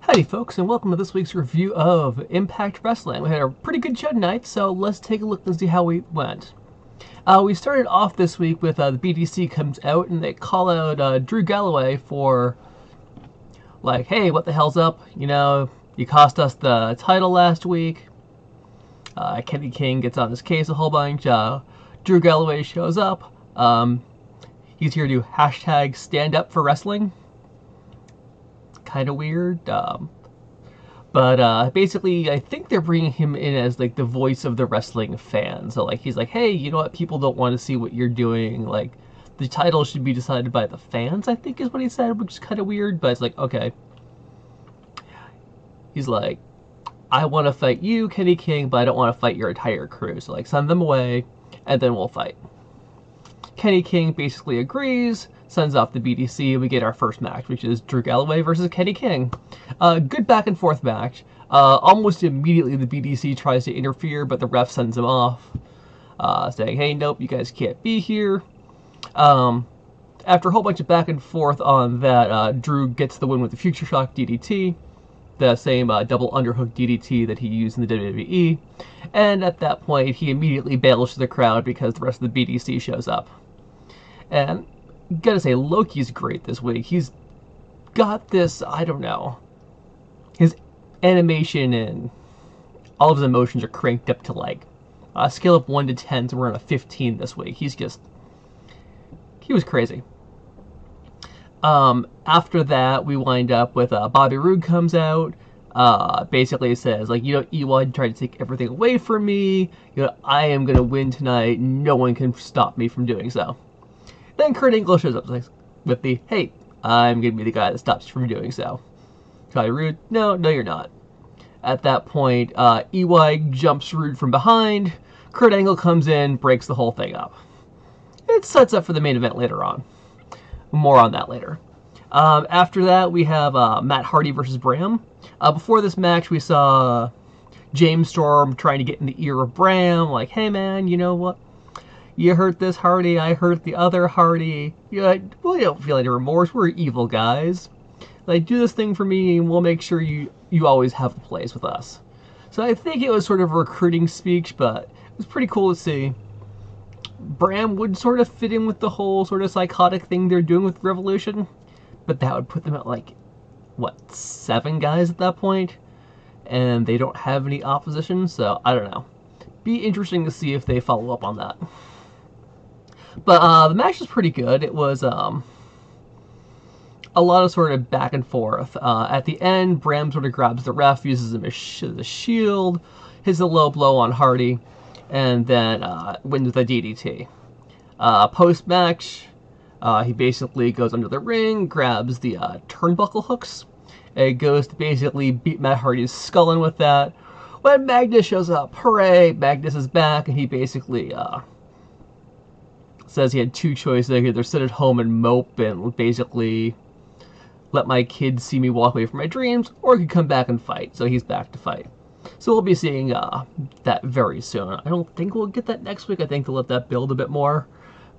Howdy folks, and welcome to this week's review of Impact Wrestling. We had a pretty good show tonight, so let's take a look and see how we went. We started off this week with the BDC comes out and they call out Drew Galloway for, like, hey, what the hell's up? You know, you cost us the title last week. Kenny King gets on his case a whole bunch. Drew Galloway shows up. He's here to hashtag stand up for wrestling. Kind of weird, but basically I think they're bringing him in as like the voice of the wrestling fan. So like he's like, hey, you know what, people don't want to see what you're doing, like the title should be decided by the fans, I think is what he said, which is kind of weird, but it's like, okay. He's like, I want to fight you, Kenny King, but I don't want to fight your entire crew, so like send them away and then we'll fight. Kenny King basically agrees, sends off the BDC, and we get our first match, which is Drew Galloway versus Kenny King. Good back and forth match. Almost immediately the BDC tries to interfere, but the ref sends him off, saying, hey, nope, you guys can't be here. After a whole bunch of back and forth on that, Drew gets the win with the Future Shock DDT, the same double underhook DDT that he used in the WWE. And at that point, he immediately bails to the crowd because the rest of the BDC shows up. And gotta say, Loki's great this week. He's got this, I don't know, his animation and all of his emotions are cranked up to like a scale of 1 to 10, so we're on a 15 this week. He was crazy. After that, we wind up with Bobby Roode comes out, basically says, like, you know, Ewan tried to take everything away from me, you know, I am gonna win tonight, no one can stop me from doing so. Then Kurt Angle shows up with the, hey, I'm going to be the guy that stops you from doing so. Bobby Roode, no, you're not. At that point, EY jumps Roode from behind. Kurt Angle comes in, breaks the whole thing up. It sets up for the main event later on. More on that later. After that, we have Matt Hardy versus Bram. Before this match, we saw James Storm trying to get in the ear of Bram, like, hey man, you know what? You hurt this Hardy, I hurt the other Hardy. Yeah, we don't feel any remorse. We're evil guys. Like, do this thing for me, and we'll make sure you always have a place with us. So I think it was sort of a recruiting speech, but it was pretty cool to see. Bram would sort of fit in with the whole sort of psychotic thing they're doing with Revolution, but that would put them at like, what, 7 guys at that point? And they don't have any opposition, so I don't know. Be interesting to see if they follow up on that. But the match was pretty good. It was a lot of sort of back and forth. At the end, Bram sort of grabs the ref, uses him as a shield, hits a low blow on Hardy, and then wins with a DDT. Post-match, he basically goes under the ring, grabs the turnbuckle hooks, and goes to basically beat Matt Hardy's skull in with that. When Magnus shows up, hooray, Magnus is back, and he basically says he had 2 choices. He could either sit at home and mope and basically let my kids see me walk away from my dreams, or he could come back and fight. So he's back to fight. So we'll be seeing that very soon. I don't think we'll get that next week. I think they'll let that build a bit more.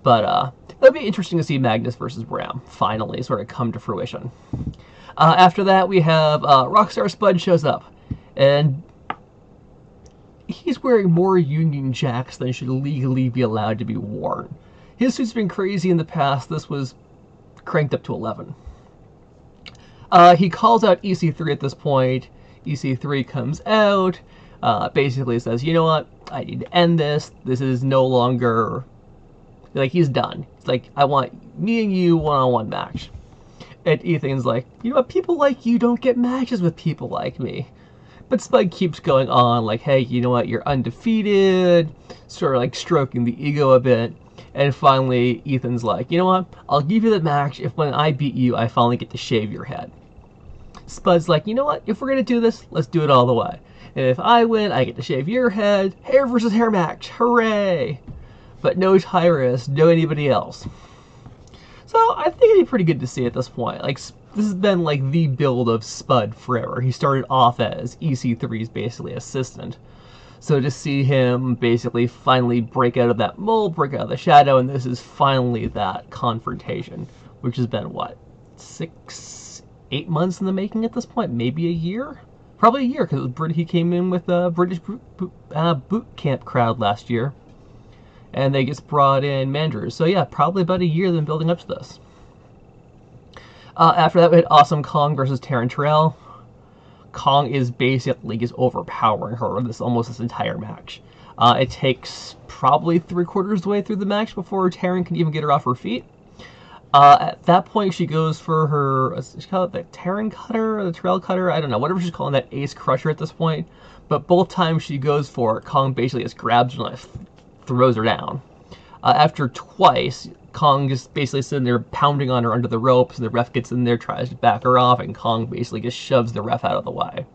But it'll be interesting to see Magnus versus Bram finally sort of come to fruition. After that, we have Rockstar Spud shows up. And he's wearing more Union Jacks than should legally be allowed to be worn. His suit's been crazy in the past. This was cranked up to 11. He calls out EC3 at this point. EC3 comes out, basically says, you know what, I need to end this. This is no longer, like, he's done. It's like, I want me and you one-on-one match. And Ethan's like, you know what, people like you don't get matches with people like me. But Spud keeps going on, like, hey, you know what, you're undefeated, sort of like stroking the ego a bit. And finally, Ethan's like, you know what, I'll give you the match if when I beat you, I finally get to shave your head. Spud's like, you know what, if we're going to do this, let's do it all the way. And if I win, I get to shave your head. Hair versus hair match, hooray! But no Tyrus, no anybody else. So I think it'd be pretty good to see at this point. Like, this has been like the build of Spud forever. He started off as EC3's basically assistant. So to see him basically finally break out of that mold, break out of the shadow, and this is finally that confrontation, which has been, what, 6, 8 months in the making at this point, maybe a year, probably a year, because he came in with a British boot camp crowd last year, and they just brought in Mandrews. So yeah, probably about a year then building up to this. After that, we had Awesome Kong versus Terrell. Kong is basically just overpowering her this entire match. It takes probably 3/4 of the way through the match before Taryn can even get her off her feet. At that point, she goes for her, she call it the Terran cutter or the Terrell cutter, I don't know, whatever she's calling that ace crusher at this point. But both times she goes for it, Kong basically just grabs her and throws her down. After twice, Kong just basically sitting there pounding on her under the ropes, and the ref gets in there, tries to back her off, and Kong basically just shoves the ref out of the way.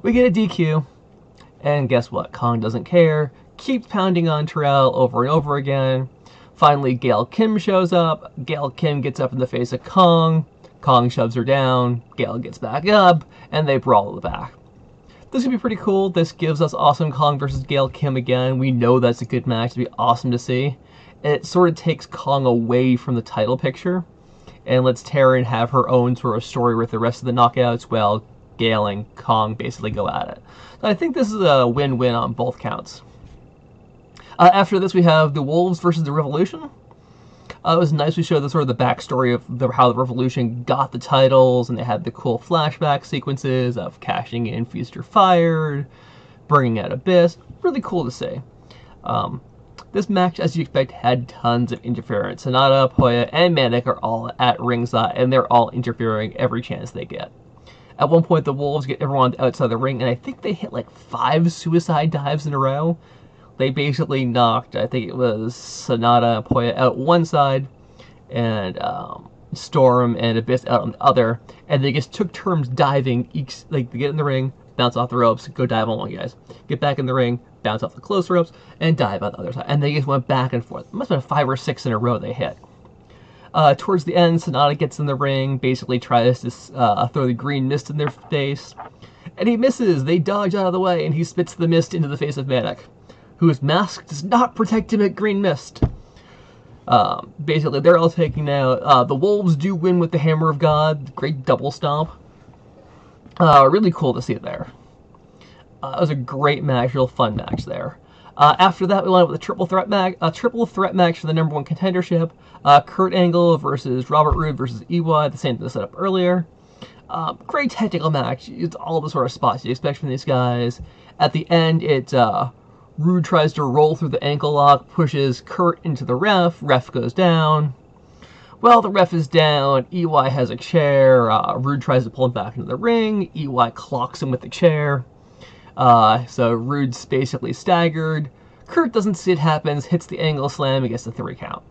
We get a DQ, and guess what? Kong doesn't care, keeps pounding on Terrell over and over again. Finally, Gail Kim shows up. Gail Kim gets up in the face of Kong. Kong shoves her down. Gail gets back up, and they brawl in the back. This could be pretty cool. This gives us Awesome Kong versus Gail Kim again. We know that's a good match. It'd be awesome to see. It sort of takes Kong away from the title picture and lets Taryn have her own sort of story with the rest of the knockouts while Gail and Kong basically go at it. So I think this is a win-win on both counts. After this, we have the Wolves versus the Revolution. It was nice we showed the sort of the backstory of how the Revolution got the titles, and they had the cool flashback sequences of cashing in Feast or Fired, bringing out Abyss. Really cool to see. This match, as you expect, had tons of interference. Sonata, Poya, and Manic are all at ringside, and they're all interfering every chance they get. At one point, the Wolves get everyone outside the ring, and I think they hit like 5 suicide dives in a row. They basically knocked, I think it was Sonata and Poya out one side, and Storm and Abyss out on the other, and they just took turns diving each, like, they get in the ring, bounce off the ropes, go dive on one guys, get back in the ring, bounce off the close ropes, and dive on the other side. And they just went back and forth. It must have been 5 or 6 in a row they hit. Towards the end, Sonata gets in the ring, basically tries to throw the green mist in their face, and he misses. They dodge out of the way, and he spits the mist into the face of Manic, whose mask does not protect him at green mist. Basically, they're all taking out. The Wolves do win with the Hammer of God, great double stomp. Really cool to see it there. It was a great match, real fun match there. After that, we went up with a triple threat match for the #1 contendership. Kurt Angle versus Robert Roode versus EY, the same thing set up earlier. Great technical match. It's all the sort of spots you expect from these guys. At the end, Roode tries to roll through the ankle lock, pushes Kurt into the ref. Ref goes down. Well, the ref is down. EY has a chair. Roode tries to pull him back into the ring. EY clocks him with the chair. So Roode's basically staggered. Kurt doesn't see it happens, hits the angle slam, and gets the 3 count.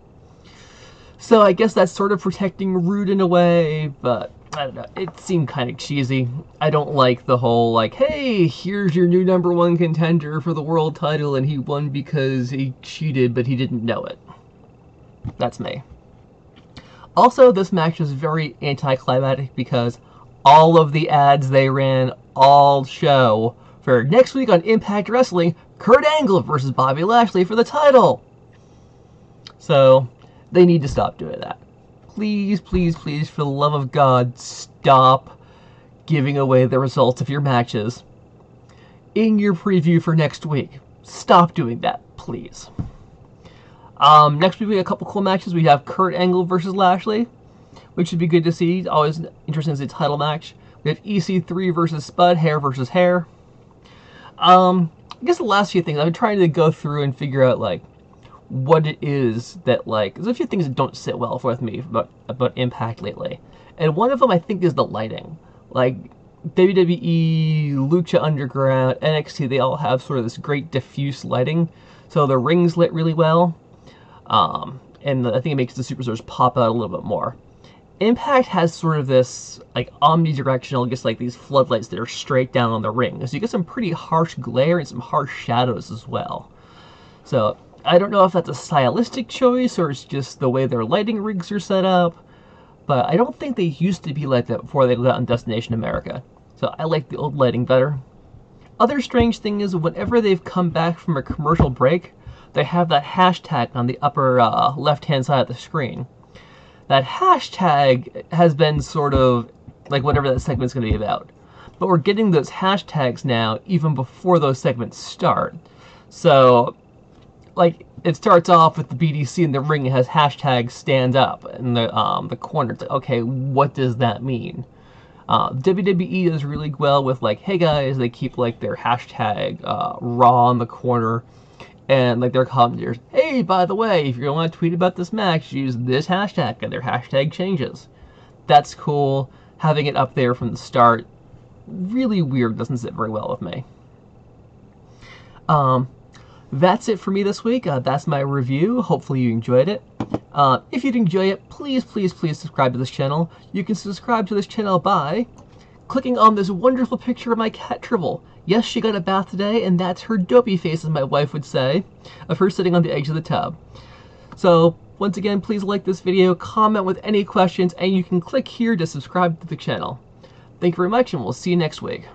So I guess that's sort of protecting Roode in a way, but I don't know. It seemed kind of cheesy. I don't like the whole, like, hey, here's your new #1 contender for the world title, and he won because he cheated, but he didn't know it. That's me. Also, this match was very anticlimactic because all of the ads they ran all show for next week on Impact Wrestling, Kurt Angle versus Bobby Lashley for the title. So, they need to stop doing that. Please, please, please, for the love of God, stop giving away the results of your matches in your preview for next week. Stop doing that, please. Next week we have a couple cool matches. We have Kurt Angle versus Lashley, which should be good to see. Always interesting as a title match. We have EC3 versus Spud, hair versus hair. I guess the last few things, I've been trying to go through and figure out, like, what it is that, like, there's a few things that don't sit well with me about Impact lately. And one of them, I think, is the lighting. Like, WWE, Lucha Underground, NXT, they all have sort of this great diffuse lighting. So the ring's lit really well. And I think it makes the superstars pop out a little bit more. Impact has sort of this, like, omnidirectional, just like these floodlights that are straight down on the ring. So you get some pretty harsh glare and some harsh shadows as well. So I don't know if that's a stylistic choice or it's just the way their lighting rigs are set up. But I don't think they used to be like that before they got on Destination America. So I like the old lighting better. Other strange thing is whenever they've come back from a commercial break, they have that hashtag on the upper left-hand side of the screen. That hashtag has been sort of like whatever that segment's going to be about. But we're getting those hashtags now even before those segments start. So, like, it starts off with the BDC in the ring. It has hashtag stand up in the corner. It's like, okay, what does that mean? WWE does really well with, like, hey guys, they keep, like, their hashtag Raw in the corner, and, like, their commentators, hey, by the way, if you're going to tweet about this match, use this hashtag, and their hashtag changes. That's cool. Having it up there from the start, really weird, doesn't sit very well with me. That's it for me this week. That's my review. Hopefully you enjoyed it. If you'd enjoy it, please subscribe to this channel. You can subscribe to this channel by clicking on this wonderful picture of my cat Tribble. Yes, she got a bath today, and that's her dopey face, as my wife would say, of her sitting on the edge of the tub. So, once again, please like this video, comment with any questions, and you can click here to subscribe to the channel. Thank you very much, and we'll see you next week.